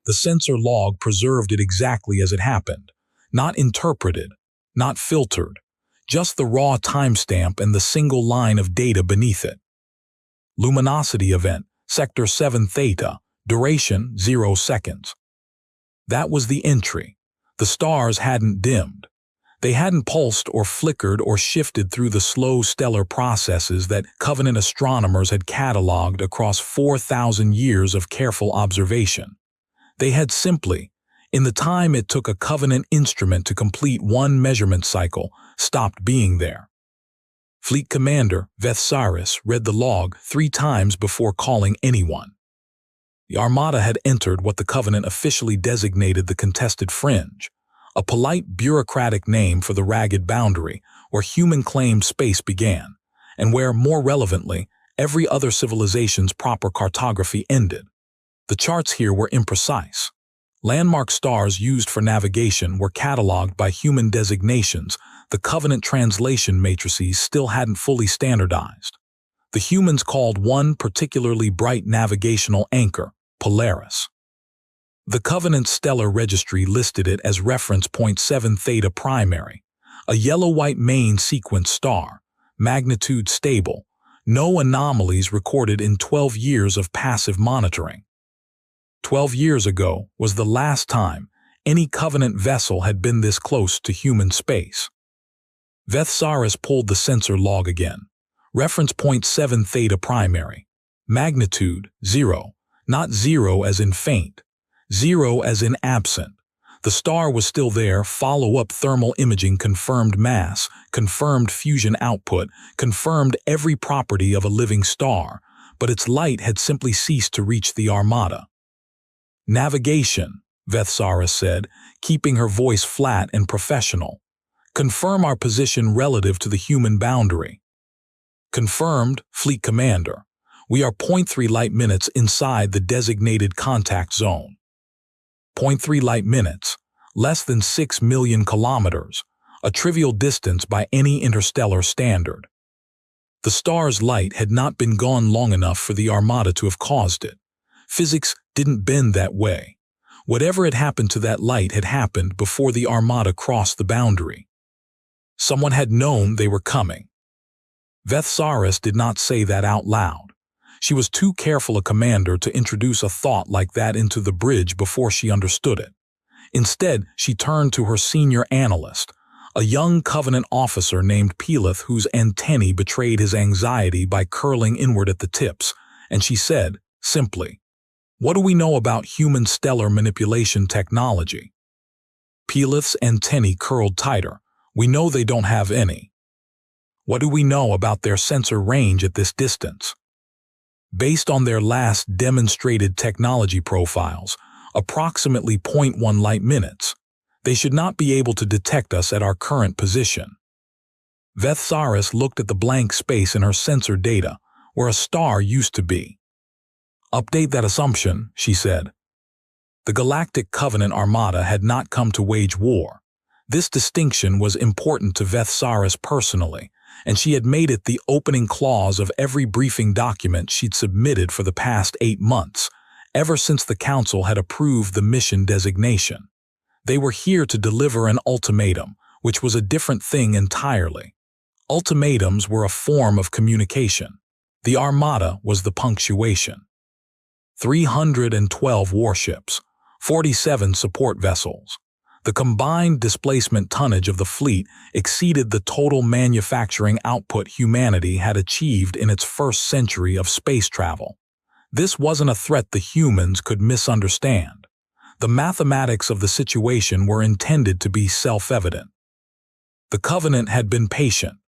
The sensor log preserved it exactly as it happened, not interpreted, not filtered, just the raw timestamp and the single line of data beneath it. Luminosity event, Sector 7 Theta, duration 0 seconds. That was the entry. The stars hadn't dimmed. They hadn't pulsed or flickered or shifted through the slow stellar processes that Covenant astronomers had cataloged across 4,000 years of careful observation. They had simply, in the time it took a Covenant instrument to complete one measurement cycle, stopped being there. Fleet Commander Vethsaris read the log 3 times before calling anyone. The Armada had entered what the Covenant officially designated the contested fringe, a polite bureaucratic name for the ragged boundary where human-claimed space began, and where, more relevantly, every other civilization's proper cartography ended. The charts here were imprecise. Landmark stars used for navigation were cataloged by human designations. The Covenant translation matrices still hadn't fully standardized. The humans called one particularly bright navigational anchor Polaris. The Covenant stellar registry listed it as reference point 7 Theta Primary, a yellow-white main sequence star, magnitude stable, no anomalies recorded in 12 years of passive monitoring. 12 years ago was the last time any Covenant vessel had been this close to human space. Vethsaris pulled the sensor log again. Reference point 7 Theta Primary. Magnitude 0, not 0 as in faint, 0 as in absent. The star was still there. Follow-up thermal imaging confirmed mass, confirmed fusion output, confirmed every property of a living star, but its light had simply ceased to reach the Armada. Navigation, Vethsaris said, keeping her voice flat and professional. Confirm our position relative to the human boundary. Confirmed, Fleet Commander. We are 0.3 light minutes inside the designated contact zone. 0.3 light minutes, less than 6 million kilometers, a trivial distance by any interstellar standard. The star's light had not been gone long enough for the Armada to have caused it. Physics didn't bend that way. Whatever had happened to that light had happened before the Armada crossed the boundary. Someone had known they were coming. Vethsaris did not say that out loud. She was too careful a commander to introduce a thought like that into the bridge before she understood it. Instead, she turned to her senior analyst, a young Covenant officer named Pelith whose antennae betrayed his anxiety by curling inward at the tips, and she said, simply, "What do we know about human stellar manipulation technology?" Pelith's antennae curled tighter. "We know they don't have any." "What do we know about their sensor range at this distance?" Based on their last demonstrated technology profiles, approximately 0.1 light minutes, they should not be able to detect us at our current position. Vethsaris looked at the blank space in her sensor data, where a star used to be. "Update that assumption," she said. The Galactic Covenant Armada had not come to wage war. This distinction was important to Vethsaris personally, and she had made it the opening clause of every briefing document she'd submitted for the past 8 months, ever since the Council had approved the mission designation. They were here to deliver an ultimatum, which was a different thing entirely. Ultimatums were a form of communication. The Armada was the punctuation. 312 warships, 47 support vessels. The combined displacement tonnage of the fleet exceeded the total manufacturing output humanity had achieved in its first century of space travel. This wasn't a threat the humans could misunderstand. The mathematics of the situation were intended to be self-evident. The Covenant had been patient.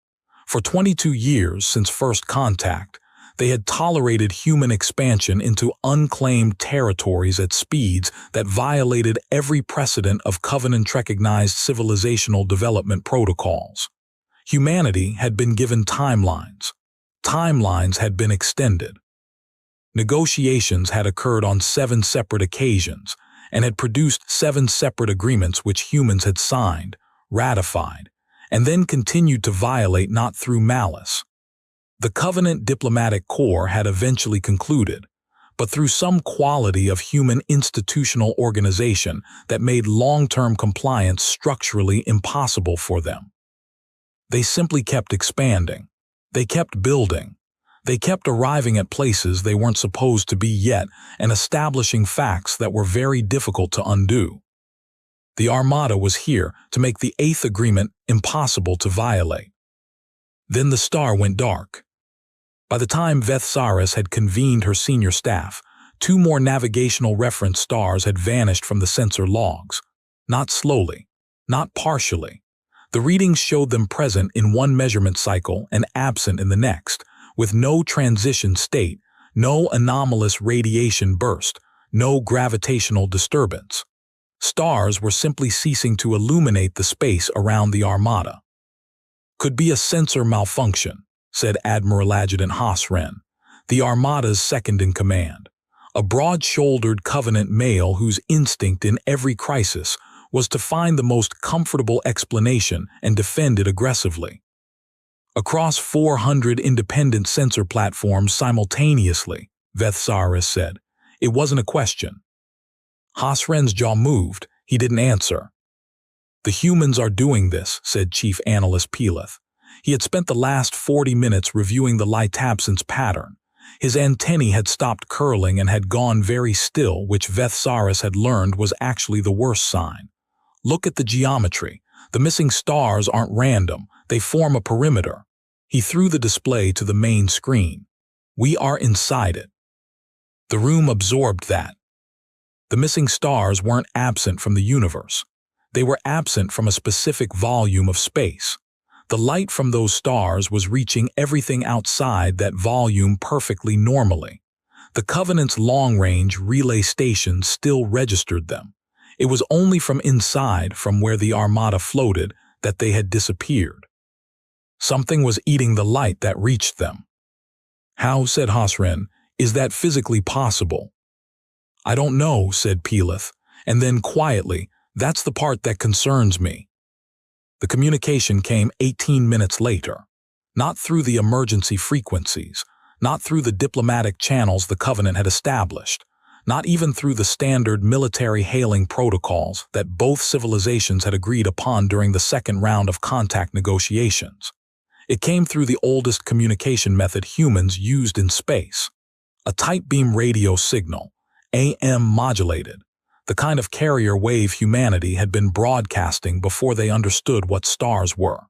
For 22 years since first contact, they had tolerated human expansion into unclaimed territories at speeds that violated every precedent of Covenant-recognized civilizational development protocols. Humanity had been given timelines. Timelines had been extended. Negotiations had occurred on 7 separate occasions and had produced 7 separate agreements which humans had signed, ratified, and then continued to violate not through malice. The Covenant Diplomatic Corps had eventually concluded, but through some quality of human institutional organization that made long-term compliance structurally impossible for them. They simply kept expanding. They kept building. They kept arriving at places they weren't supposed to be yet and establishing facts that were very difficult to undo. The Armada was here to make the Eighth Agreement impossible to violate. Then the star went dark. By the time Vethsaris had convened her senior staff, 2 more navigational reference stars had vanished from the sensor logs. Not slowly, not partially. The readings showed them present in one measurement cycle and absent in the next, with no transition state, no anomalous radiation burst, no gravitational disturbance. Stars were simply ceasing to illuminate the space around the Armada. "Could be a sensor malfunction," said Admiral Adjutant Hasren, the Armada's second-in-command, a broad-shouldered Covenant male whose instinct in every crisis was to find the most comfortable explanation and defend it aggressively. "Across 400 independent sensor platforms simultaneously," Vethsaris said. It wasn't a question. Hasren's jaw moved. He didn't answer. "The humans are doing this," said Chief Analyst Peleth. He had spent the last 40 minutes reviewing the light absence pattern. His antennae had stopped curling and had gone very still, which Vethsaris had learned was actually the worst sign. "Look at the geometry. The missing stars aren't random. They form a perimeter." He threw the display to the main screen. "We are inside it." The room absorbed that. The missing stars weren't absent from the universe. They were absent from a specific volume of space. The light from those stars was reaching everything outside that volume perfectly normally. The Covenant's long-range relay stations still registered them. It was only from inside, from where the Armada floated, that they had disappeared. Something was eating the light that reached them. "How," said Hasren, "is that physically possible?" "I don't know," said Peleth, and then quietly, "That's the part that concerns me." The communication came 18 minutes later. Not through the emergency frequencies, not through the diplomatic channels the Covenant had established, not even through the standard military hailing protocols that both civilizations had agreed upon during the second round of contact negotiations. It came through the oldest communication method humans used in space. A tight beam radio signal, AM modulated, the kind of carrier wave humanity had been broadcasting before they understood what stars were.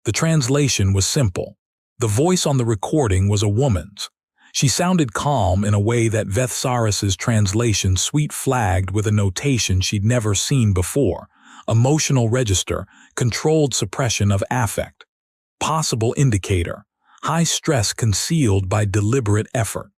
The translation was simple. The voice on the recording was a woman's. She sounded calm in a way that Vethsaris's translation sweet-flagged with a notation she'd never seen before: emotional register, controlled suppression of affect. Possible indicator, high stress concealed by deliberate effort.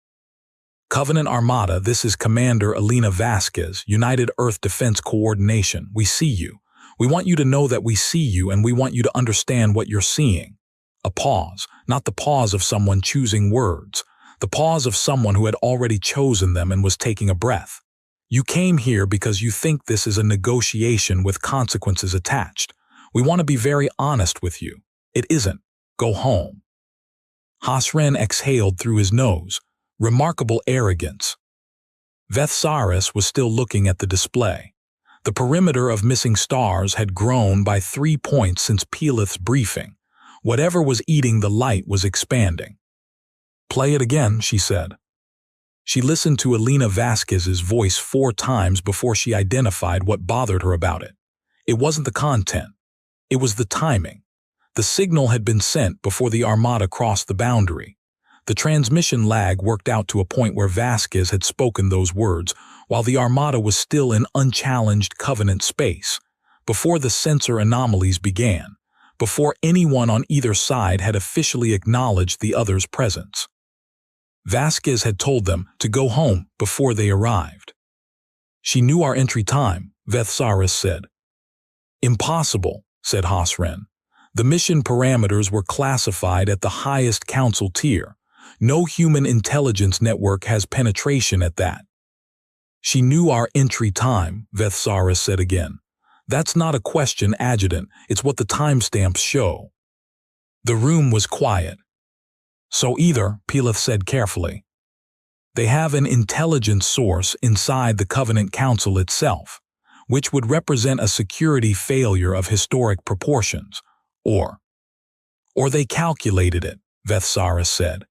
"Covenant Armada, this is Commander Elena Vasquez, United Earth Defense Coordination. We see you. We want you to know that we see you, and we want you to understand what you're seeing." A pause, not the pause of someone choosing words, the pause of someone who had already chosen them and was taking a breath. "You came here because you think this is a negotiation with consequences attached. We want to be very honest with you. It isn't. Go home." Hasren exhaled through his nose. Remarkable arrogance. Vethsaris was still looking at the display. The perimeter of missing stars had grown by 3 points since Peleth's briefing. Whatever was eating the light was expanding. "Play it again," she said. She listened to Elena Vasquez's voice 4 times before she identified what bothered her about it. It wasn't the content. It was the timing. The signal had been sent before the Armada crossed the boundary. The transmission lag worked out to a point where Vasquez had spoken those words while the Armada was still in unchallenged Covenant space, before the sensor anomalies began, before anyone on either side had officially acknowledged the other's presence. Vasquez had told them to go home before they arrived. "She knew our entry time," Vethsaris said. "Impossible," said Hasren. "The mission parameters were classified at the highest council tier. No human intelligence network has penetration at that." "She knew our entry time," Vethsaris said again. "That's not a question, Adjutant. It's what the timestamps show." The room was quiet. "So either," Peleth said carefully. They have an intelligence source inside the Covenant Council itself, which would represent a security failure of historic proportions. Or they calculated it, Vethsaris said.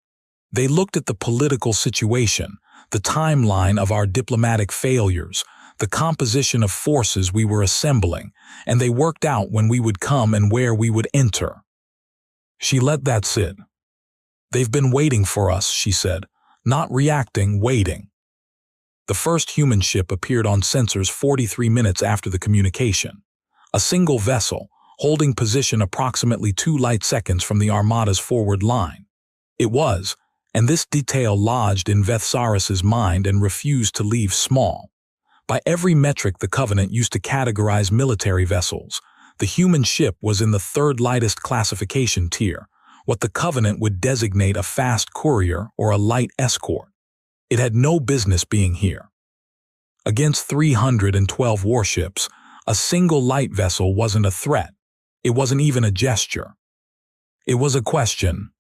They looked at the political situation, the timeline of our diplomatic failures, the composition of forces we were assembling, and they worked out when we would come and where we would enter. She let that sit. They've been waiting for us, she said. Not reacting, waiting. The first human ship appeared on sensors 43 minutes after the communication. A single vessel, holding position approximately 2 light seconds from the Armada's forward line. It was, and this detail lodged in Vethsaris's mind and refused to leave, small. By every metric the Covenant used to categorize military vessels, the human ship was in the 3rd lightest classification tier, what the Covenant would designate a fast courier or a light escort. It had no business being here. Against 312 warships, a single light vessel wasn't a threat. It wasn't even a gesture. It was a question.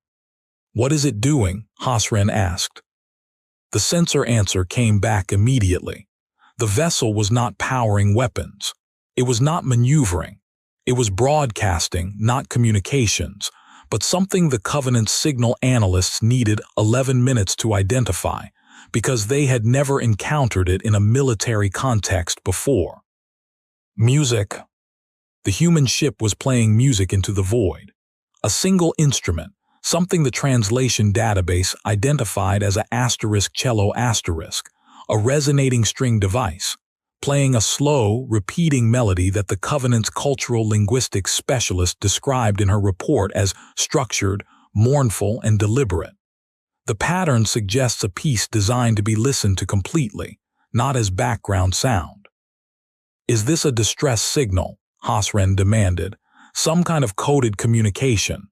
"What is it doing?" Hasren asked. The sensor answer came back immediately. The vessel was not powering weapons. It was not maneuvering. It was broadcasting, not communications, but something the Covenant's signal analysts needed 11 minutes to identify, because they had never encountered it in a military context before. Music. The human ship was playing music into the void. A single instrument, something the translation database identified as a cello asterisk, a resonating string device, playing a slow, repeating melody that the Covenant's cultural linguistics specialist described in her report as structured, mournful, and deliberate. The pattern suggests a piece designed to be listened to completely, not as background sound. "Is this a distress signal?" Hasren demanded. "Some kind of coded communication?"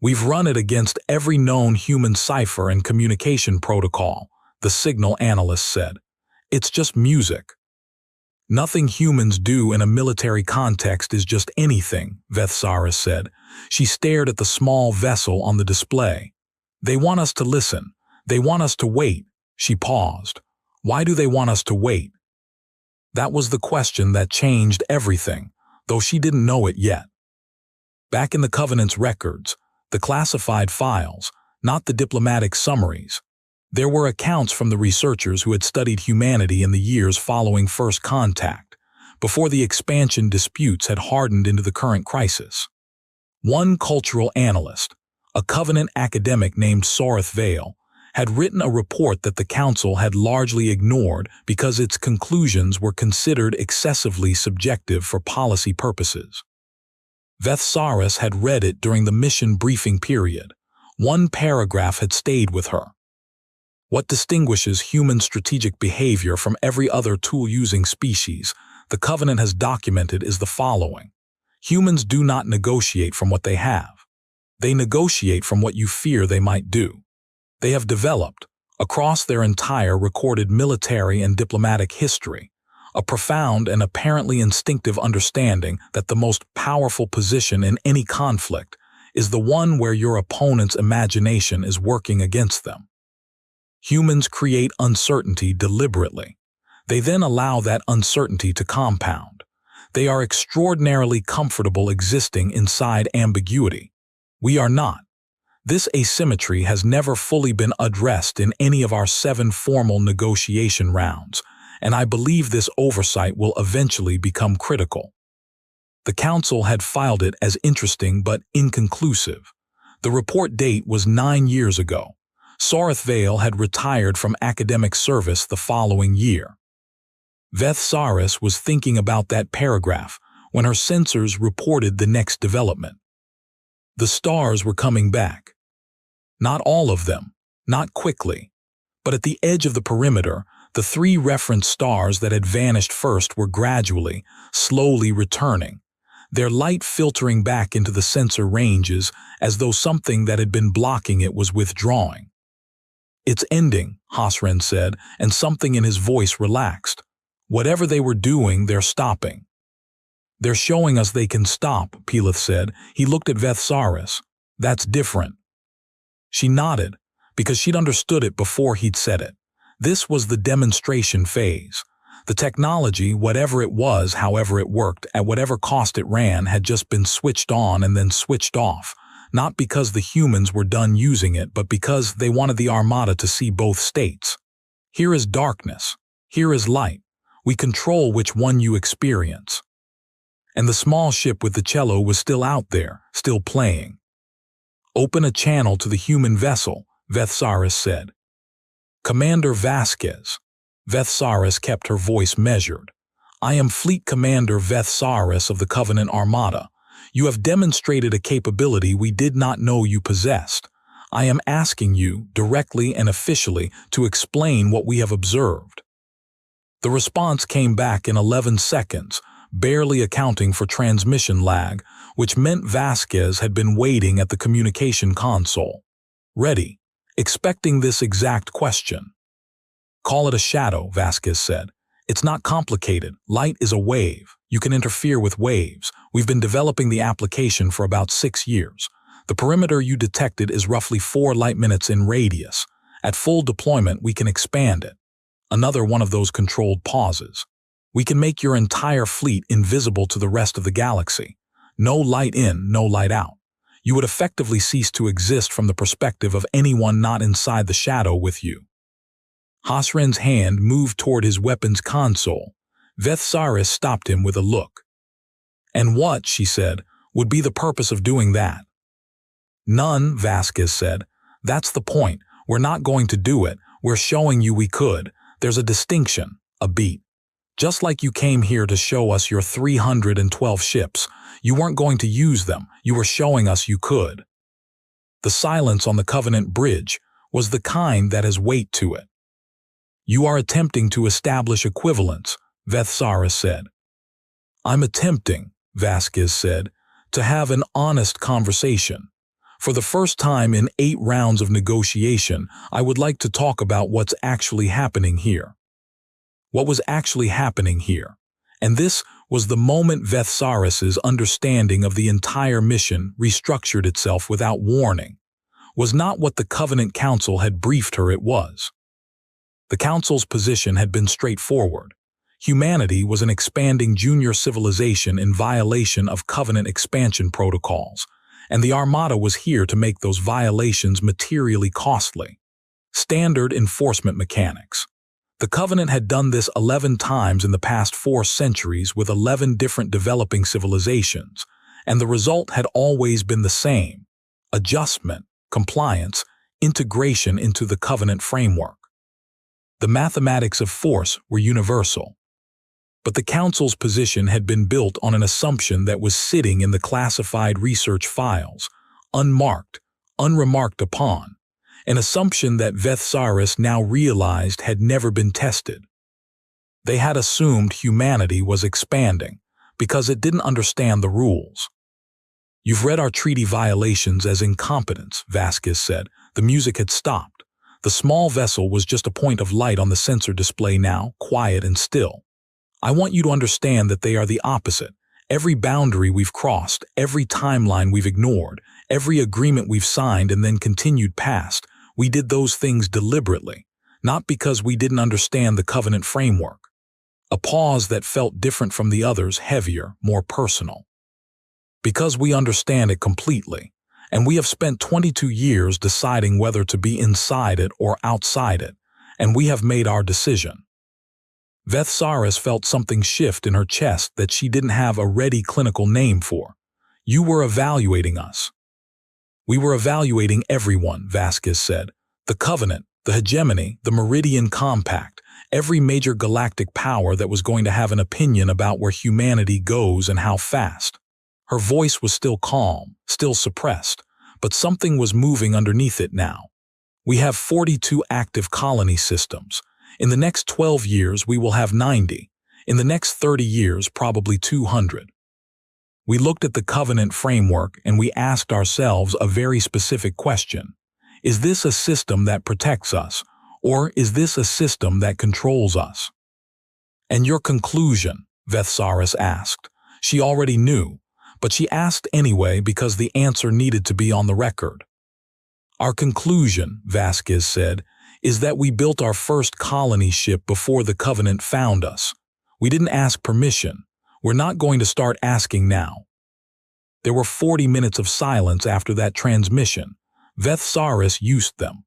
"We've run it against every known human cipher and communication protocol," the signal analyst said. "It's just music." "Nothing humans do in a military context is just anything," Vethsaris said. She stared at the small vessel on the display. "They want us to listen. They want us to wait." She paused. "Why do they want us to wait?" That was the question that changed everything, though she didn't know it yet. Back in the Covenant's records, the classified files, not the diplomatic summaries, there were accounts from the researchers who had studied humanity in the years following first contact, before the expansion disputes had hardened into the current crisis. One cultural analyst, a Covenant academic named Soreth Vale, had written a report that the Council had largely ignored because its conclusions were considered excessively subjective for policy purposes. Vethsaris had read it during the mission briefing period. One paragraph had stayed with her. "What distinguishes human strategic behavior from every other tool-using species, the Covenant has documented, is the following. Humans do not negotiate from what they have. They negotiate from what you fear they might do. They have developed, across their entire recorded military and diplomatic history, a profound and apparently instinctive understanding that the most powerful position in any conflict is the one where your opponent's imagination is working against them. Humans create uncertainty deliberately. They then allow that uncertainty to compound. They are extraordinarily comfortable existing inside ambiguity. We are not. This asymmetry has never fully been addressed in any of our 7 formal negotiation rounds, and I believe this oversight will eventually become critical." The Council had filed it as interesting but inconclusive. The report date was 9 years ago. Soreth Vale had retired from academic service the following year. Vethsaris was thinking about that paragraph when her sensors reported the next development. The stars were coming back. Not all of them, not quickly, but at the edge of the perimeter, the 3 reference stars that had vanished first were gradually, slowly returning, their light filtering back into the sensor ranges as though something that had been blocking it was withdrawing. "It's ending," Hasren said, and something in his voice relaxed. "Whatever they were doing, they're stopping." "They're showing us they can stop," Peleth said. He looked at Vethsaris. "That's different." She nodded, because she'd understood it before he'd said it. This was the demonstration phase. The technology, whatever it was, however it worked, at whatever cost it ran, had just been switched on and then switched off, not because the humans were done using it, but because they wanted the Armada to see both states. Here is darkness. Here is light. We control which one you experience. And the small ship with the cello was still out there, still playing. Open a channel to the human vessel, Vethsaris said. Commander Vasquez. Vethsaris kept her voice measured. I am Fleet Commander Vethsaris of the Covenant Armada. You have demonstrated a capability we did not know you possessed. I am asking you, directly and officially, to explain what we have observed. The response came back in 11 seconds, barely accounting for transmission lag, which meant Vasquez had been waiting at the communication console. Ready, expecting this exact question. Call it a shadow, Vasquez said. It's not complicated. Light is a wave. You can interfere with waves. We've been developing the application for about 6 years. The perimeter you detected is roughly 4 light minutes in radius. At full deployment, we can expand it. Another one of those controlled pauses. We can make your entire fleet invisible to the rest of the galaxy. No light in, no light out. You would effectively cease to exist from the perspective of anyone not inside the shadow with you. Hasren's hand moved toward his weapons console. Vethsaris stopped him with a look. And what, she said, would be the purpose of doing that? None, Vasquez said. That's the point. We're not going to do it. We're showing you we could. There's a distinction, a beat. Just like you came here to show us your 312 ships, you weren't going to use them. You were showing us you could. The silence on the Covenant bridge was the kind that has weight to it. You are attempting to establish equivalence, Vethsaris said. I'm attempting, Vasquez said, to have an honest conversation. For the first time in 8 rounds of negotiation, I would like to talk about what's actually happening here. What was actually happening here? And this was the moment Vethsaris's understanding of the entire mission restructured itself without warning. Was not what the Covenant Council had briefed her it was. The Council's position had been straightforward. Humanity was an expanding junior civilization in violation of Covenant expansion protocols, and the Armada was here to make those violations materially costly. Standard enforcement mechanics. The Covenant had done this 11 times in the past 4 centuries with 11 different developing civilizations, and the result had always been the same: adjustment, compliance, integration into the Covenant framework. The mathematics of force were universal. But the Council's position had been built on an assumption that was sitting in the classified research files, unmarked, unremarked upon, an assumption that Vethsaris now realized had never been tested. They had assumed humanity was expanding because it didn't understand the rules. You've read our treaty violations as incompetence, Vasquez said. The music had stopped. The small vessel was just a point of light on the sensor display now, quiet and still. I want you to understand that they are the opposite. Every boundary we've crossed, every timeline we've ignored, every agreement we've signed and then continued past, we did those things deliberately, not because we didn't understand the Covenant framework. A pause that felt different from the others, heavier, more personal. Because we understand it completely. And we have spent 22 years deciding whether to be inside it or outside it, and we have made our decision. Vethsaris felt something shift in her chest that she didn't have a ready clinical name for. You were evaluating us. We were evaluating everyone, Vasquez said. The Covenant, the Hegemony, the Meridian Compact, every major galactic power that was going to have an opinion about where humanity goes and how fast. Her voice was still calm, still suppressed, but something was moving underneath it now. We have 42 active colony systems. In the next 12 years, we will have 90. In the next 30 years, probably 200. We looked at the Covenant framework and we asked ourselves a very specific question. Is this a system that protects us, or is this a system that controls us? And your conclusion, Vethsaris asked. She already knew. But she asked anyway because the answer needed to be on the record. Our conclusion, Vasquez said, is that we built our first colony ship before the Covenant found us. We didn't ask permission. We're not going to start asking now. There were 40 minutes of silence after that transmission. Vethsaris used them.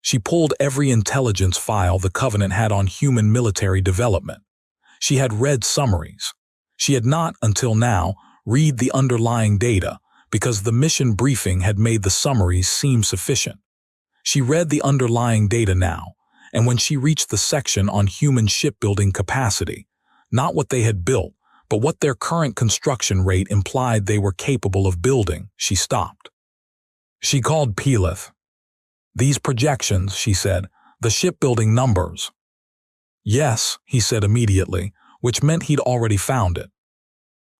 She pulled every intelligence file the Covenant had on human military development. She had read summaries. She had not, until now, read the underlying data, because the mission briefing had made the summaries seem sufficient. She read the underlying data now, and when she reached the section on human shipbuilding capacity, not what they had built, but what their current construction rate implied they were capable of building, she stopped. She called Pelith. These projections, she said, the shipbuilding numbers. Yes, he said immediately, which meant he'd already found it.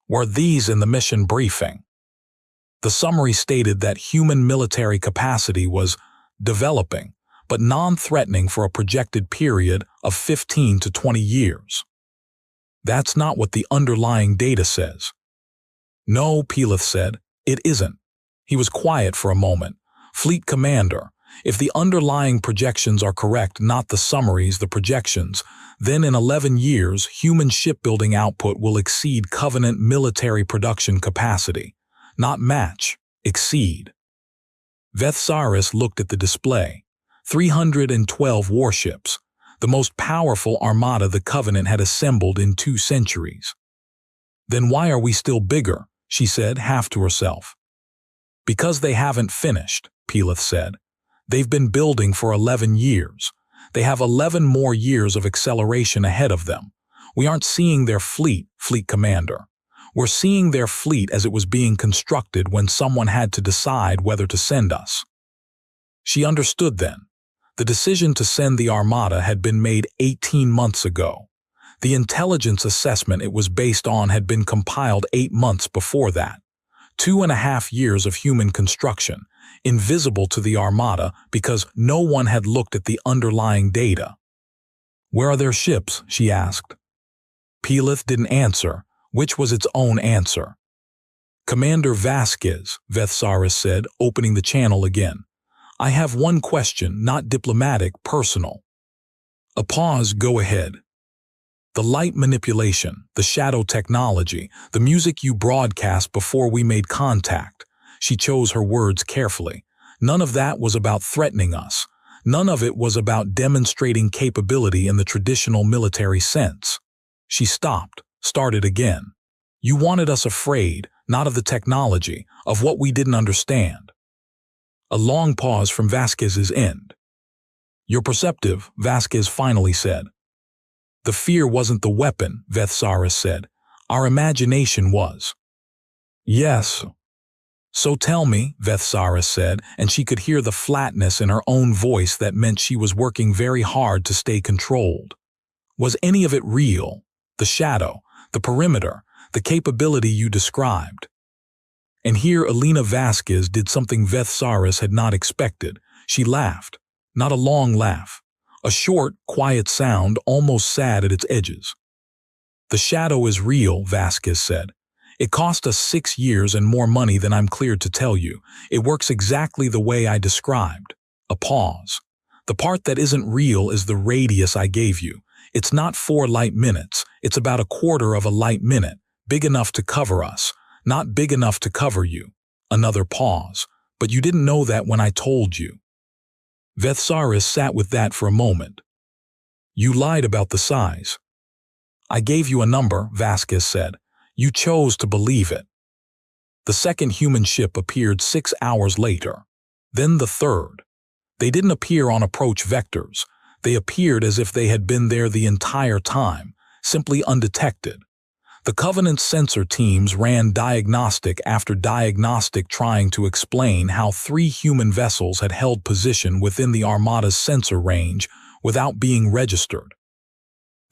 Were these in the mission briefing? The summary stated that human military capacity was developing, but non-threatening for a projected period of 15 to 20 years. That's not what the underlying data says. No, Pelith said, it isn't. He was quiet for a moment. Fleet Commander, if the underlying projections are correct, not the summaries, the projections, then in 11 years, human shipbuilding output will exceed Covenant military production capacity. Not match, exceed. Vethsaris looked at the display. 312 warships, the most powerful armada the Covenant had assembled in 2 centuries. Then why are we still bigger? She said, half to herself. Because they haven't finished, Pelith said. They've been building for 11 years. They have 11 more years of acceleration ahead of them. We aren't seeing their fleet, Fleet Commander. We're seeing their fleet as it was being constructed when someone had to decide whether to send us. She understood then. The decision to send the Armada had been made 18 months ago. The intelligence assessment it was based on had been compiled 8 months before that. 2.5 years of human construction, invisible to the Armada because no one had looked at the underlying data. Where are their ships? She asked. Pelith didn't answer, which was its own answer. Commander Vasquez, Vethsaris said, opening the channel again. I have one question, not diplomatic, personal. A pause, go ahead. The light manipulation, the shadow technology, the music you broadcast before we made contact. She chose her words carefully. None of that was about threatening us. None of it was about demonstrating capability in the traditional military sense. She stopped, started again. You wanted us afraid, not of the technology, of what we didn't understand. A long pause from Vasquez's end. You're perceptive, Vasquez finally said. The fear wasn't the weapon, Vethsaris said. Our imagination was. Yes. So tell me, Vethsaris said, and she could hear the flatness in her own voice that meant she was working very hard to stay controlled. Was any of it real? The shadow, the perimeter, the capability you described? And here Alina Vasquez did something Vethsaris had not expected. She laughed. Not a long laugh. A short, quiet sound, almost sad at its edges. The shadow is real, Vasquez said. It cost us 6 years and more money than I'm cleared to tell you. It works exactly the way I described. A pause. The part that isn't real is the radius I gave you. It's not 4 light minutes. It's about 1/4 of a light minute, big enough to cover us, not big enough to cover you. Another pause. But you didn't know that when I told you. Vethsaris sat with that for a moment. You lied about the size. I gave you a number, Vasquez said. You chose to believe it. The second human ship appeared 6 hours later. Then the third. They didn't appear on approach vectors. They appeared as if they had been there the entire time, simply undetected. The Covenant sensor teams ran diagnostic after diagnostic trying to explain how 3 human vessels had held position within the Armada's sensor range without being registered.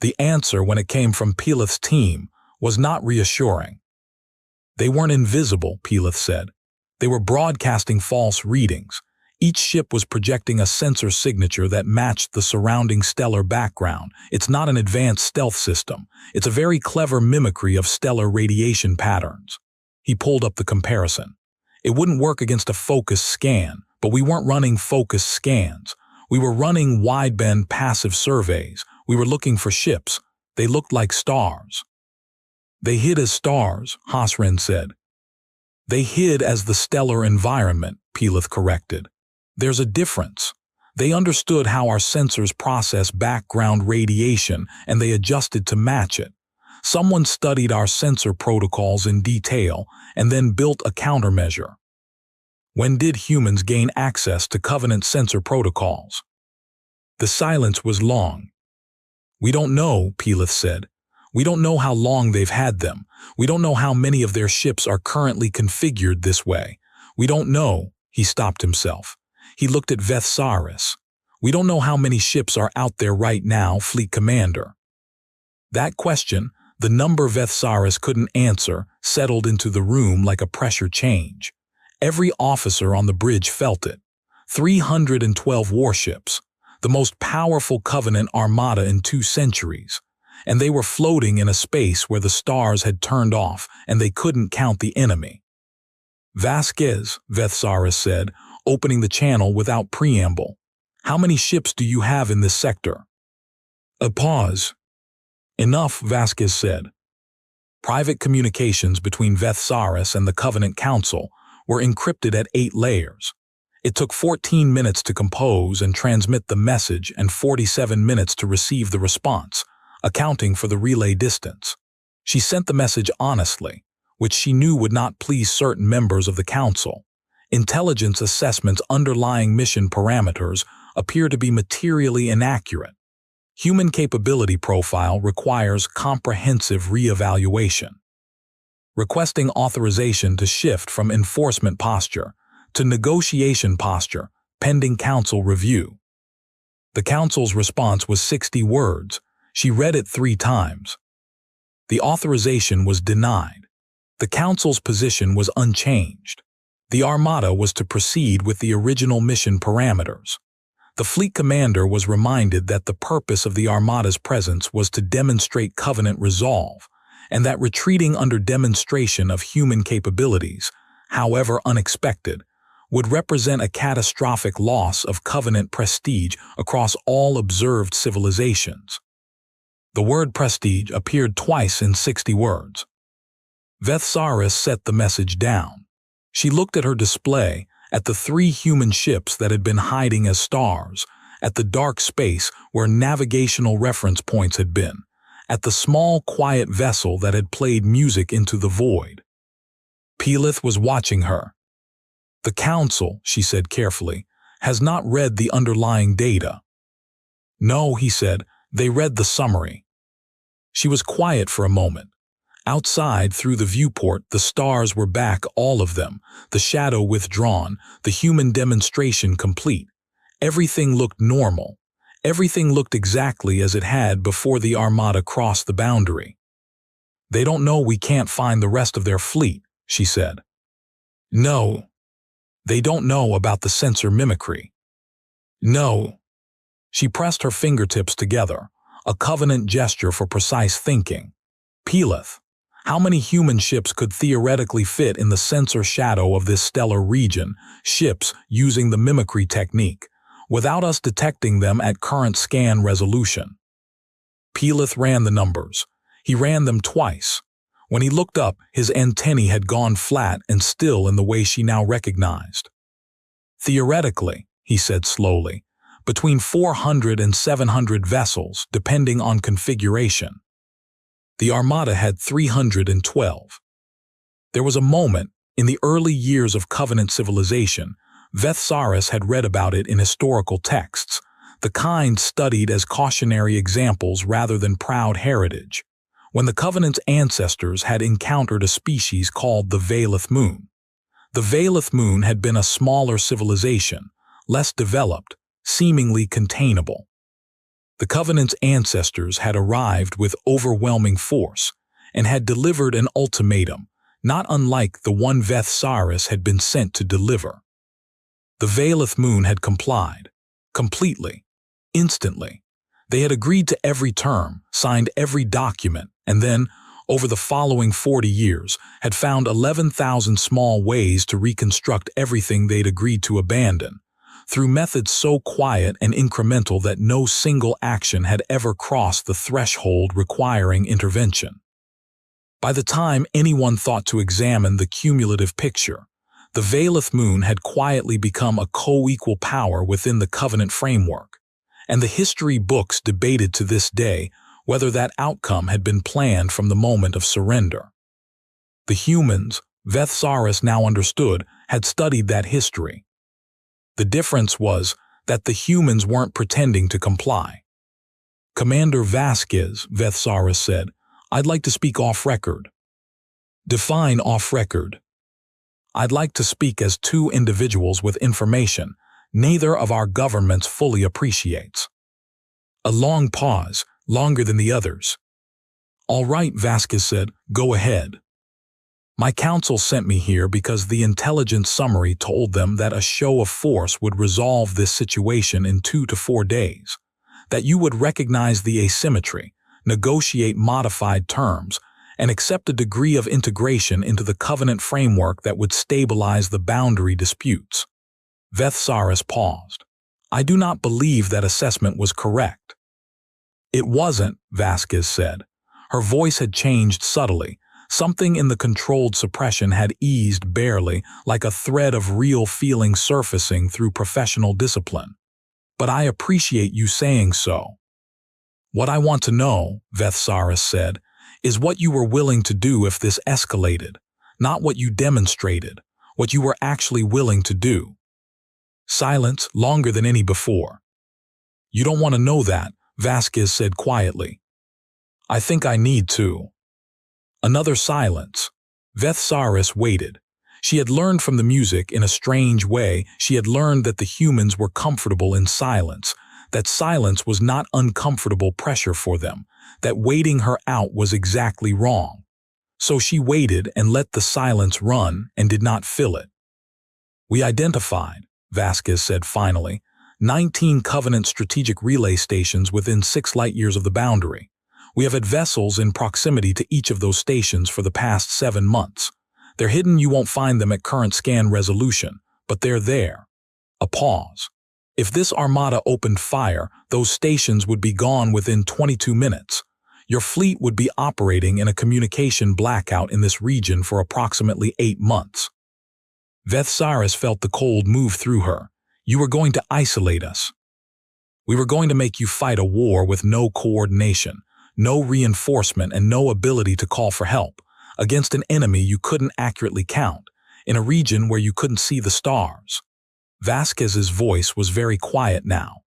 The answer, when it came from Pelith's team, was not reassuring. They weren't invisible, Pelith said. They were broadcasting false readings. Each ship was projecting a sensor signature that matched the surrounding stellar background. It's not an advanced stealth system. It's a very clever mimicry of stellar radiation patterns. He pulled up the comparison. It wouldn't work against a focused scan, But we weren't running focused scans. We were running wideband passive surveys. We were looking for ships. They looked like stars. They hid as stars, Hasren said. They hid as the stellar environment, Pelith corrected. There's a difference. They understood how our sensors process background radiation, and they adjusted to match it. Someone studied our sensor protocols in detail and then built a countermeasure. When did humans gain access to Covenant sensor protocols? The silence was long. We don't know, Pelith said. We don't know how long they've had them. We don't know how many of their ships are currently configured this way. We don't know. He stopped himself. He looked at Vethsaris. We don't know how many ships are out there right now, Fleet Commander. That question, the number Vethsaris couldn't answer, settled into the room like a pressure change. Every officer on the bridge felt it. 312 warships, the most powerful Covenant armada in 2 centuries. And they were floating in a space where the stars had turned off and they couldn't count the enemy. Vasquez, Vethsaris said, opening the channel without preamble. How many ships do you have in this sector? A pause. Enough, Vasquez said. Private communications between Vethsaris and the Covenant Council were encrypted at 8 layers. It took 14 minutes to compose and transmit the message and 47 minutes to receive the response, accounting for the relay distance. She sent the message honestly, which she knew would not please certain members of the Council. Intelligence assessment's underlying mission parameters appear to be materially inaccurate. Human capability profile requires comprehensive reevaluation. Requesting authorization to shift from enforcement posture to negotiation posture, pending Council review. The Council's response was 60 words. She read it 3 times. The authorization was denied. The Council's position was unchanged. The Armada was to proceed with the original mission parameters. The Fleet Commander was reminded that the purpose of the Armada's presence was to demonstrate Covenant resolve, and that retreating under demonstration of human capabilities, however unexpected, would represent a catastrophic loss of Covenant prestige across all observed civilizations. The word prestige appeared twice in 60 words. Vethsaris set the message down. She looked at her display, at the 3 human ships that had been hiding as stars, at the dark space where navigational reference points had been, at the small, quiet vessel that had played music into the void. Pelith was watching her. The Council, she said carefully, has not read the underlying data. No, he said, they read the summary. She was quiet for a moment. Outside, through the viewport, the stars were back, all of them, the shadow withdrawn, the human demonstration complete. Everything looked normal. Everything looked exactly as it had before the Armada crossed the boundary. They don't know we can't find the rest of their fleet, she said. No. They don't know about the sensor mimicry. No. She pressed her fingertips together, a Covenant gesture for precise thinking. Pelith. How many human ships could theoretically fit in the sensor shadow of this stellar region, ships using the mimicry technique, without us detecting them at current scan resolution? Pelith ran the numbers. He ran them twice. When he looked up, his antennae had gone flat and still in the way she now recognized. Theoretically, he said slowly, between 400 and 700 vessels, depending on configuration. The Armada had 312. There was a moment, in the early years of Covenant civilization, Vethsaris had read about it in historical texts, the kind studied as cautionary examples rather than proud heritage, when the Covenant's ancestors had encountered a species called the Valeth Moon. The Valeth Moon had been a smaller civilization, less developed, seemingly containable. The Covenant's ancestors had arrived with overwhelming force and had delivered an ultimatum, not unlike the one Vethsaris had been sent to deliver. The Valeth Moon had complied, completely, instantly. They had agreed to every term, signed every document, and then, over the following 40 years, had found 11,000 small ways to reconstruct everything they'd agreed to abandon, through methods so quiet and incremental that no single action had ever crossed the threshold requiring intervention. By the time anyone thought to examine the cumulative picture, the Valeth Moon had quietly become a co-equal power within the Covenant framework, and the history books debated to this day whether that outcome had been planned from the moment of surrender. The humans, Vethsaris now understood, had studied that history. The difference was that the humans weren't pretending to comply. "Commander Vasquez," Vethsaris said, "I'd like to speak off-record." "Define off-record." "I'd like to speak as two individuals with information neither of our governments fully appreciates." A long pause, longer than the others. "All right," Vasquez said, "go ahead." "My council sent me here because the intelligence summary told them that a show of force would resolve this situation in 2 to 4 days, that you would recognize the asymmetry, negotiate modified terms, and accept a degree of integration into the Covenant framework that would stabilize the boundary disputes." Vethsaris paused. "I do not believe that assessment was correct." "It wasn't," Vasquez said. Her voice had changed subtly. Something in the controlled suppression had eased barely, like a thread of real feeling surfacing through professional discipline. "But I appreciate you saying so." "What I want to know," Vethsaris said, "is what you were willing to do if this escalated, not what you demonstrated, what you were actually willing to do." Silence, longer than any before. "You don't want to know that," Vasquez said quietly. "I think I need to." Another silence. Vethsaris waited. She had learned from the music in a strange way. She had learned that the humans were comfortable in silence, that silence was not uncomfortable pressure for them, that waiting her out was exactly wrong. So she waited and let the silence run and did not fill it. "We identified," Vasquez said finally, 19 Covenant strategic relay stations within 6 light-years of the boundary. We have had vessels in proximity to each of those stations for the past 7 months. They're hidden, you won't find them at current scan resolution, but they're there." A pause. "If this armada opened fire, those stations would be gone within 22 minutes. Your fleet would be operating in a communication blackout in this region for approximately 8 months. Vethsaris felt the cold move through her. "You were going to isolate us. We were going to make you fight a war with no coordination, no reinforcement, and no ability to call for help, against an enemy you couldn't accurately count, in a region where you couldn't see the stars." Vasquez's voice was very quiet now.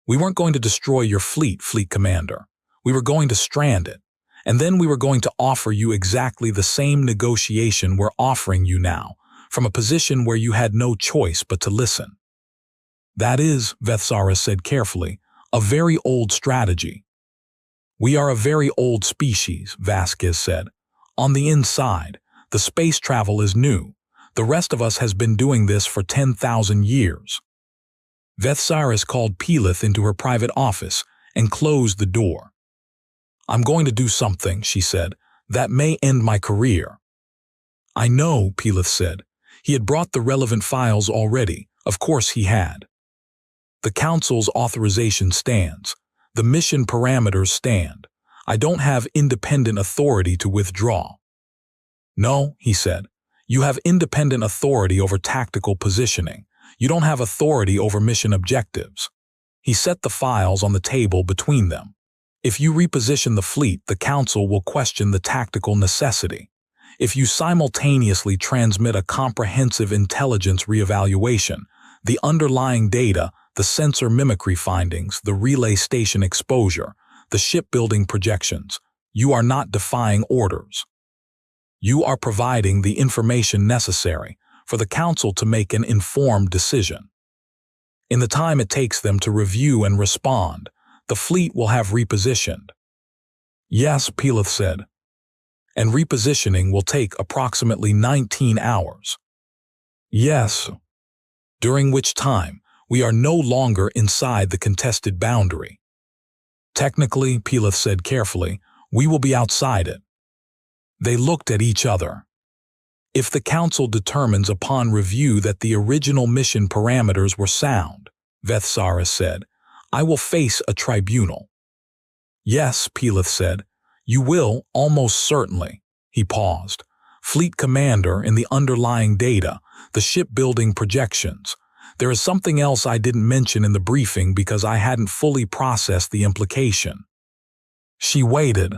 "We weren't going to destroy your fleet, Fleet Commander. We were going to strand it, and then we were going to offer you exactly the same negotiation we're offering you now, from a position where you had no choice but to listen." "That is," Vethsaris said carefully, "a very old strategy." "We are a very old species," Vasquez said. "On the inside, the space travel is new. The rest of us has been doing this for 10,000 years. Vethsaris called Pelith into her private office and closed the door. "I'm going to do something," she said, "that may end my career." "I know," Pelith said. He had brought the relevant files already. Of course he had. "The Council's authorization stands. The mission parameters stand. I don't have independent authority to withdraw." "No," he said. "You have independent authority over tactical positioning. You don't have authority over mission objectives." He set the files on the table between them. "If you reposition the fleet, the Council will question the tactical necessity. If you simultaneously transmit a comprehensive intelligence reevaluation, the underlying data, the sensor mimicry findings, the relay station exposure, the shipbuilding projections, you are not defying orders. You are providing the information necessary for the Council to make an informed decision. In the time it takes them to review and respond, the fleet will have repositioned." "Yes," Pelith said. "And repositioning will take approximately 19 hours. "Yes." "During which time we are no longer inside the contested boundary." "Technically," Pelith said carefully, "we will be outside it." They looked at each other. If the Council determines upon review that the original mission parameters were sound, Vethsaris said, I will face a tribunal. Yes, Pelith said, you will, almost certainly. He paused. Fleet Commander in the underlying data, the shipbuilding projections. There is something else I didn't mention in the briefing because I hadn't fully processed the implication. She waited.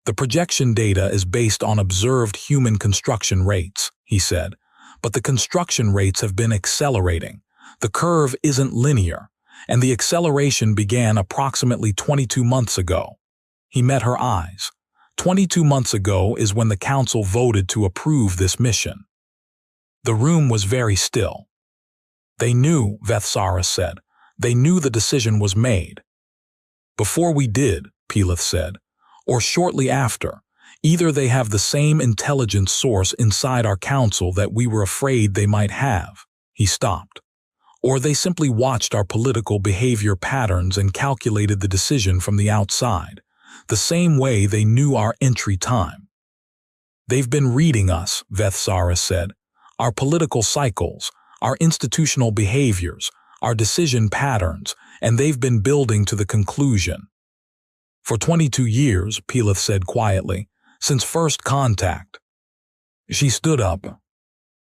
The projection data is based on observed human construction rates, he said, but the construction rates have been accelerating. The curve isn't linear, and the acceleration began approximately 22 months ago. He met her eyes. 22 months ago is when the Council voted to approve this mission. The room was very still. They knew, Vethsaris said. They knew the decision was made. Before we did, Pelith said, or shortly after, either they have the same intelligence source inside our council that we were afraid they might have. He stopped. Or they simply watched our political behavior patterns and calculated the decision from the outside, the same way they knew our entry time. They've been reading us, Vethsaris said, our political cycles, our institutional behaviors, our decision patterns, and they've been building to the conclusion. For 22 years, Pelith said quietly, since first contact. She stood up.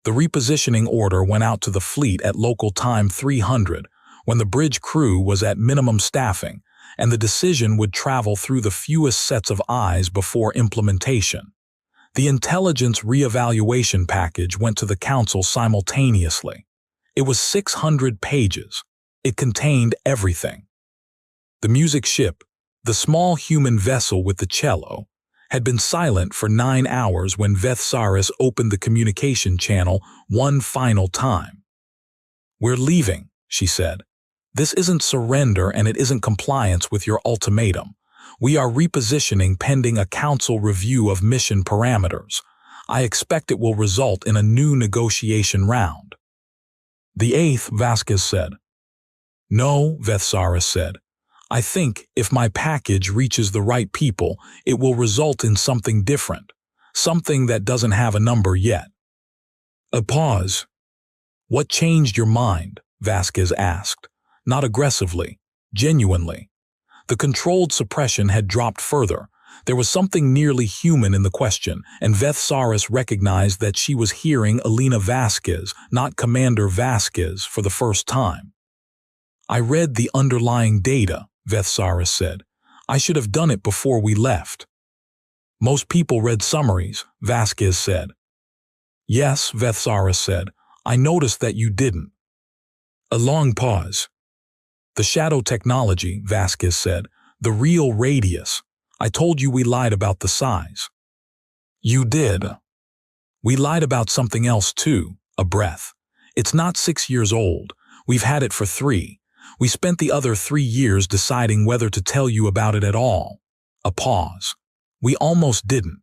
The repositioning order went out to the fleet at local time 300, when the bridge crew was at minimum staffing, and the decision would travel through the fewest sets of eyes before implementation. The intelligence reevaluation package went to the Council simultaneously. It was 600 pages. It contained everything. The music ship, the small human vessel with the cello, had been silent for 9 hours when Vethsaris opened the communication channel one final time. We're leaving, she said. This isn't surrender and it isn't compliance with your ultimatum. We are repositioning pending a council review of mission parameters. I expect it will result in a new negotiation round. The 8th, Vasquez said. No, Vethsaris said. I think if my package reaches the right people, it will result in something different, something that doesn't have a number yet. A pause. What changed your mind? Vasquez asked, not aggressively, genuinely. The controlled suppression had dropped further. There was something nearly human in the question, and Vethsaris recognized that she was hearing Elena Vasquez, not Commander Vasquez, for the first time. I read the underlying data, Vethsaris said. I should have done it before we left. Most people read summaries, Vasquez said. Yes, Vethsaris said. I noticed that you didn't. A long pause. The shadow technology, Vasquez said. The real radius. I told you we lied about the size. You did. We lied about something else too, a breath. It's not 6 years old. We've had it for 3. We spent the other 3 years deciding whether to tell you about it at all. A pause. We almost didn't.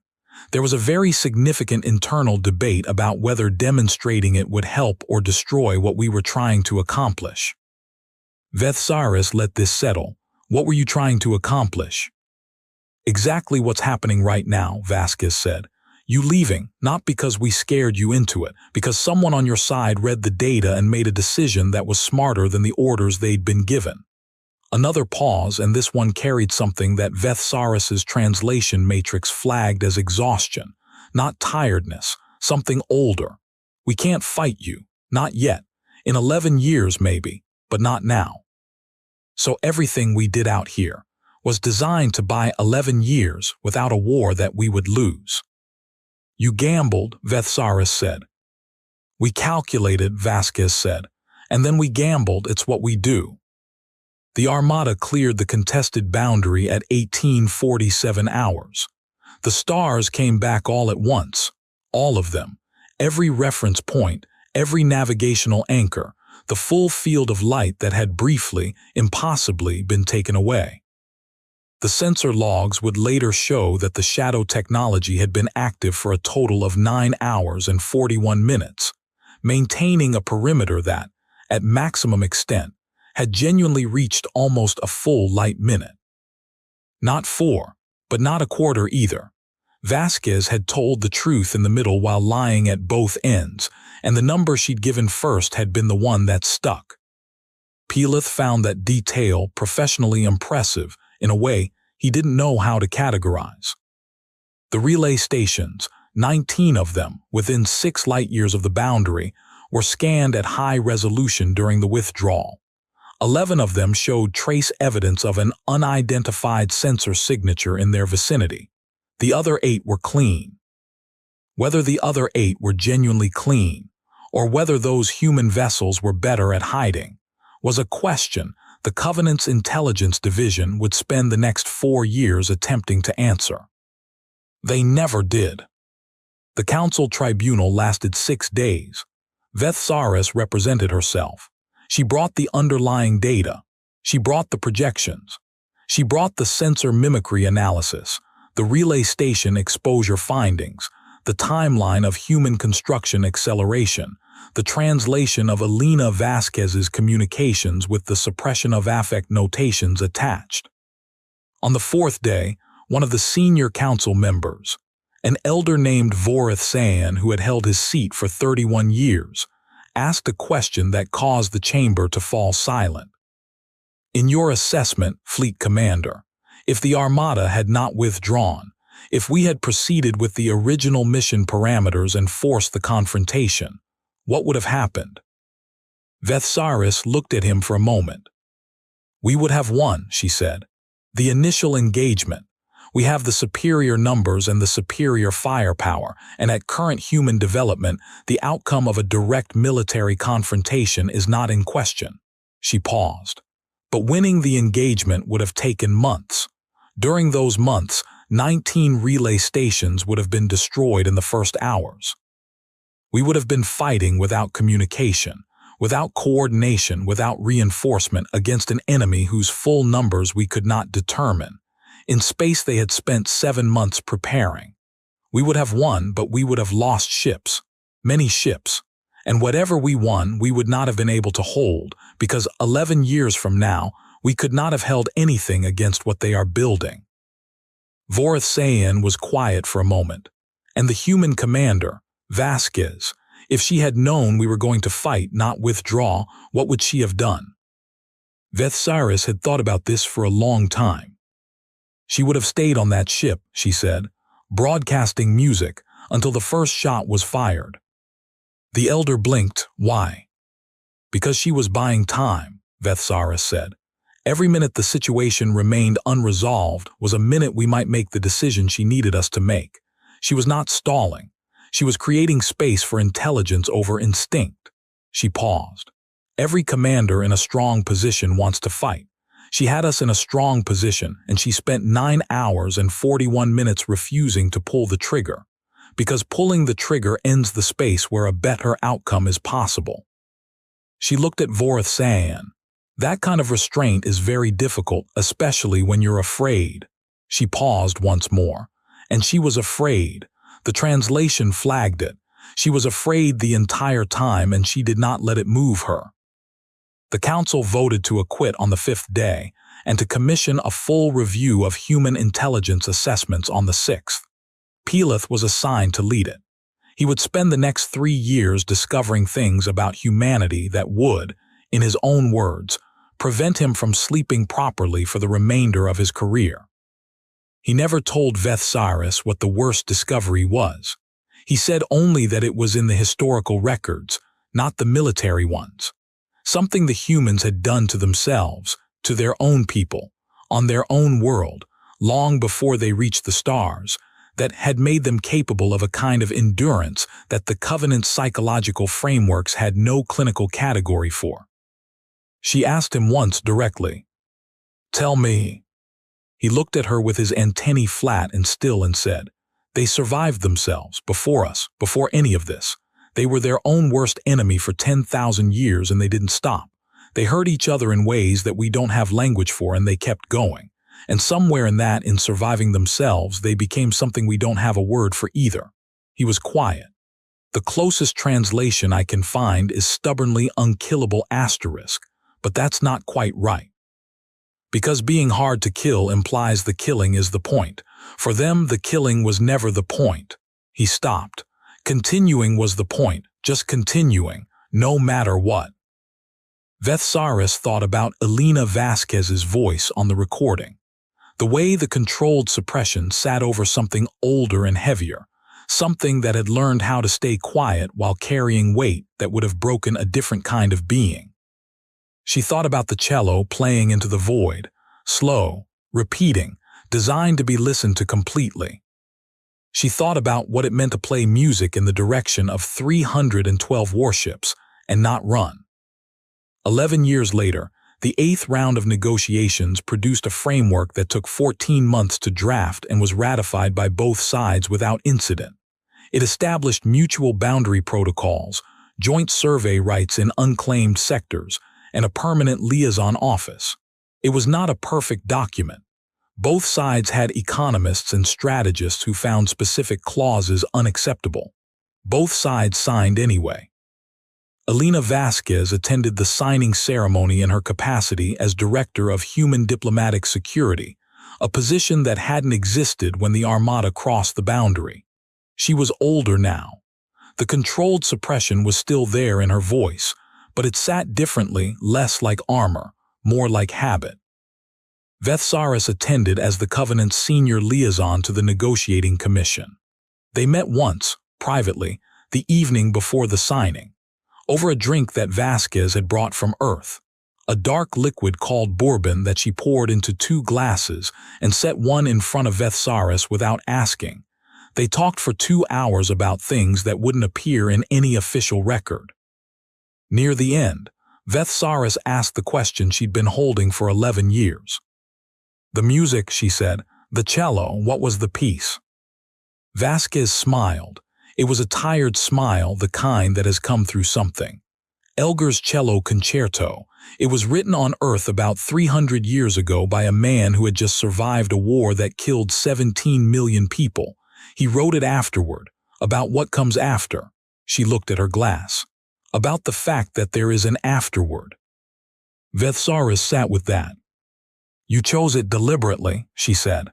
There was a very significant internal debate about whether demonstrating it would help or destroy what we were trying to accomplish. Vethsaris let this settle. What were you trying to accomplish? Exactly what's happening right now, Vasquez said. You leaving, not because we scared you into it, because someone on your side read the data and made a decision that was smarter than the orders they'd been given. Another pause, and this one carried something that Vethsaris's translation matrix flagged as exhaustion, not tiredness, something older. We can't fight you, not yet. In 11 years maybe, but not now. So everything we did out here was designed to buy 11 years without a war that we would lose. You gambled, Vethsaris said. We calculated, Vasquez said, and then we gambled. It's what we do. The Armada cleared the contested boundary at 1847 hours. The stars came back all at once, all of them, every reference point, every navigational anchor, the full field of light that had briefly, impossibly been taken away. The sensor logs would later show that the shadow technology had been active for a total of 9 hours and 41 minutes, maintaining a perimeter that, at maximum extent, had genuinely reached almost a full light minute. Not 4, but not a quarter either. Vasquez had told the truth in the middle while lying at both ends, and the number she'd given first had been the one that stuck. Pilith found that detail professionally impressive in a way he didn't know how to categorize. The relay stations, 19 of them within 6 light-years of the boundary, were scanned at high resolution during the withdrawal. 11 of them showed trace evidence of an unidentified sensor signature in their vicinity. The other 8 were clean. Whether the other 8 were genuinely clean, or whether those human vessels were better at hiding, was a question the Covenant's Intelligence Division would spend the next 4 years attempting to answer. They never did. The Council Tribunal lasted 6 days. Vethsaris represented herself. She brought the underlying data. She brought the projections. She brought the sensor mimicry analysis, the relay station exposure findings, the timeline of human construction acceleration, the translation of Elena Vasquez's communications with the suppression of affect notations attached. On the 4th day, one of the senior council members, an elder named Vorith San who had held his seat for 31 years, asked a question that caused the chamber to fall silent. In your assessment, Fleet Commander, if the Armada had not withdrawn, if we had proceeded with the original mission parameters and forced the confrontation, what would have happened? Vethsaris looked at him for a moment. We would have won, she said. The initial engagement. We have the superior numbers and the superior firepower, and at current human development, the outcome of a direct military confrontation is not in question. She paused. But winning the engagement would have taken months. During those months, 19 relay stations would have been destroyed in the first hours. We would have been fighting without communication, without coordination, without reinforcement against an enemy whose full numbers we could not determine. In space they had spent 7 months preparing. We would have won, but we would have lost ships, many ships. And whatever we won, we would not have been able to hold, because 11 years from now, we could not have held anything against what they are building. Vorith Sayan was quiet for a moment, and the human commander, Vasquez, if she had known we were going to fight, not withdraw, what would she have done? Vethsaris had thought about this for a long time. She would have stayed on that ship, she said, broadcasting music until the first shot was fired. The elder blinked. Why? Because she was buying time, Vethsaris said. Every minute the situation remained unresolved was a minute we might make the decision she needed us to make. She was not stalling. She was creating space for intelligence over instinct. She paused. Every commander in a strong position wants to fight. She had us in a strong position, and she spent 9 hours and 41 minutes refusing to pull the trigger, because pulling the trigger ends the space where a better outcome is possible. She looked at Vorith Sayan. That kind of restraint is very difficult, especially when you're afraid. She paused once more, and she was afraid. The translation flagged it. She was afraid the entire time, and she did not let it move her. The council voted to acquit on the 5th day and to commission a full review of human intelligence assessments on the 6th. Pilith was assigned to lead it. He would spend the next 3 years discovering things about humanity that would, in his own words, prevent him from sleeping properly for the remainder of his career. He never told Vethsaris what the worst discovery was. He said only that it was in the historical records, not the military ones. Something the humans had done to themselves, to their own people, on their own world, long before they reached the stars, that had made them capable of a kind of endurance that the Covenant's psychological frameworks had no clinical category for. She asked him once directly, "Tell me." He looked at her with his antennae flat and still and said, "They survived themselves, before us, before any of this. They were their own worst enemy for 10,000 years and they didn't stop. They hurt each other in ways that we don't have language for and they kept going. And somewhere in that, in surviving themselves, they became something we don't have a word for either." He was quiet. The closest translation I can find is stubbornly unkillable asterisk, but that's not quite right. Because being hard to kill implies the killing is the point, For them, the killing was never the point. He stopped. Continuing was the point, just continuing, no matter what. Vethsaris thought about Elena Vasquez's voice on the recording. The way the controlled suppression sat over something older and heavier, something that had learned how to stay quiet while carrying weight that would have broken a different kind of being. She thought about the cello playing into the void, slow, repeating, designed to be listened to completely. She thought about what it meant to play music in the direction of 312 warships and not run. 11 years later, the 8th round of negotiations produced a framework that took 14 months to draft and was ratified by both sides without incident. It established mutual boundary protocols, joint survey rights in unclaimed sectors, and a permanent liaison office. It was not a perfect document. Both sides had economists and strategists who found specific clauses unacceptable. Both sides signed anyway. Elena Vasquez attended the signing ceremony in her capacity as Director of Human Diplomatic Security, a position that hadn't existed when the Armada crossed the boundary. She was older now. The controlled suppression was still there in her voice, but it sat differently, less like armor, more like habit. Vethsaris attended as the Covenant's senior liaison to the negotiating commission. They met once, privately, the evening before the signing, over a drink that Vasquez had brought from Earth, a dark liquid called bourbon that she poured into 2 glasses and set one in front of Vethsaris without asking. They talked for 2 hours about things that wouldn't appear in any official record. Near the end, Vethsaris asked the question she'd been holding for 11 years. The music, she said, the cello, what was the piece? Vasquez smiled. It was a tired smile, the kind that has come through something. Elgar's cello concerto. It was written on Earth about 300 years ago by a man who had just survived a war that killed 17 million people. He wrote it afterward, about what comes after. She looked at her glass. About the fact that there is an afterward. Vethsaris sat with that. You chose it deliberately, she said.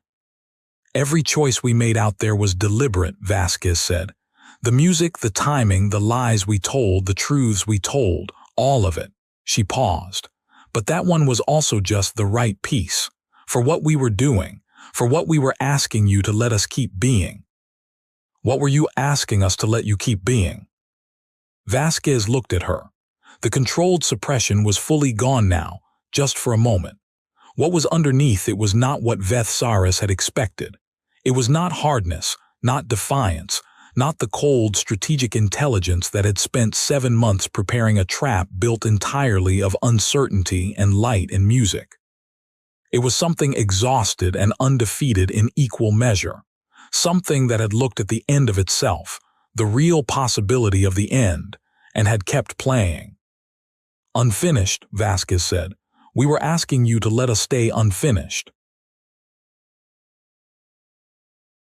Every choice we made out there was deliberate, Vasquez said. The music, the timing, the lies we told, the truths we told, all of it. She paused. But that one was also just the right piece. For what we were doing, for what we were asking you to let us keep being. What were you asking us to let you keep being? Vasquez looked at her. The controlled suppression was fully gone now, just for a moment. What was underneath it was not what Vethsaris had expected. It was not hardness, not defiance, not the cold, strategic intelligence that had spent 7 months preparing a trap built entirely of uncertainty and light and music. It was something exhausted and undefeated in equal measure, something that had looked at the end of itself, the real possibility of the end, and had kept playing. Unfinished, Vasquez said. We were asking you to let us stay unfinished.